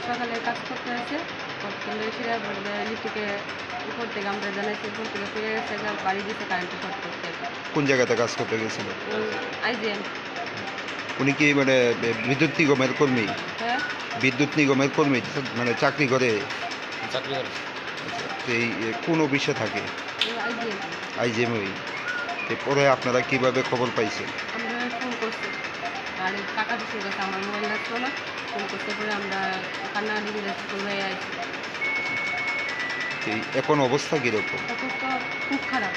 সকালে কাজ করতে আছে, করতে এসে লিফটিকে উপর থেকে আমরা জানাইছি, উপর থেকে ফিরে গেছে, বাড়ি দিতে কারেন্টে শর্ট করতে। কোন জায়গাতে কাজ করতে গেছিল? আইজিএম। উনি কি মানে বিদ্যুৎ নিগমের কর্মী? হ্যাঁ, বিদ্যুৎ নিগমের কর্মী, মানে চাকরি করে? এই কোন অফিসে থাকে? আইজিএম। আইজিএমই। পরে আপনারা কিভাবে খবর পাইছেন? আমরা ফোন করছি, আর টাকা দিতে গেছে, আমার মোবাইল লাগতো না, ফোন করতে পরে আমরা কান্নাকাটি করে করে আসছি। এখন অবস্থা কীরকম? অবস্থা খুব খারাপ।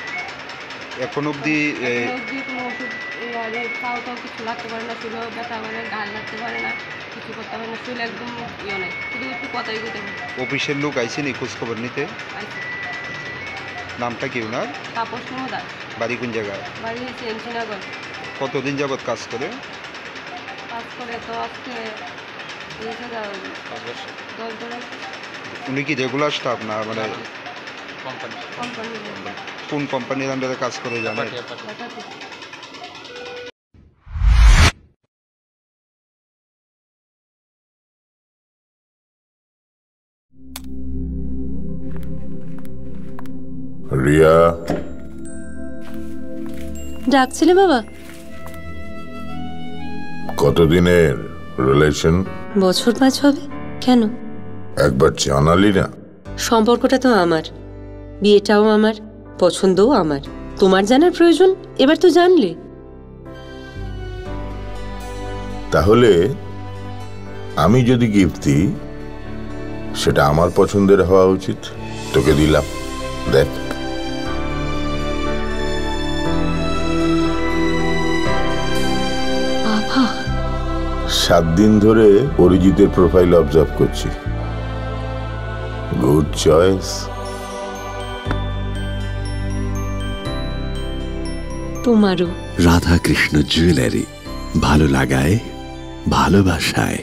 এখন অবধি কোনো ওষুধ খাওয়া টাও কিছু লাগতে পারে না, শুধু ব্যথা করে, গাল লাগতে পারে না, কিছু করতে পারে না, শুলে একদম ইয়ে নেই, শুধু একটু কথাই কইতে পারে। অফিসের লোক আইসেনি খোঁজ খবর নিতে? আইসি। নামটা কি ওনার? তাপস দাস। বাড়ি কোন জায়গায়? বাড়ি হচ্ছে এনসিনগর। কতদিন যাবৎ কাজ করে? কাজ করে তো আজকে 10 বছর। উনি কি রেগুলার স্টাফ না মানে কোম্পানি? কোন কোম্পানির আন্ডারে কাজ করে জানেন? রিয়া, ডাকছিলে বাবা? কতদিনের রিলেশন? বছর 5 হবে। কেন? একবার জানালি না? সম্পর্কটা তো আমার, বিয়েটাও আমার, পছন্দও আমার। তোমার জানার প্রয়োজন এবার তো জানলে। তাহলে আমি যদি গিফট দিই সেটা আমার পছন্দের হওয়া উচিত। তোকে দিলাম, দেখ। বাবা, 7 দিন ধরে অরিজিতের প্রোফাইল অবজার্ভ করছি। Good choice. তোমারও। রাধাকৃষ্ণ জুয়েলারি, ভালো লাগায় ভালোবাসায়।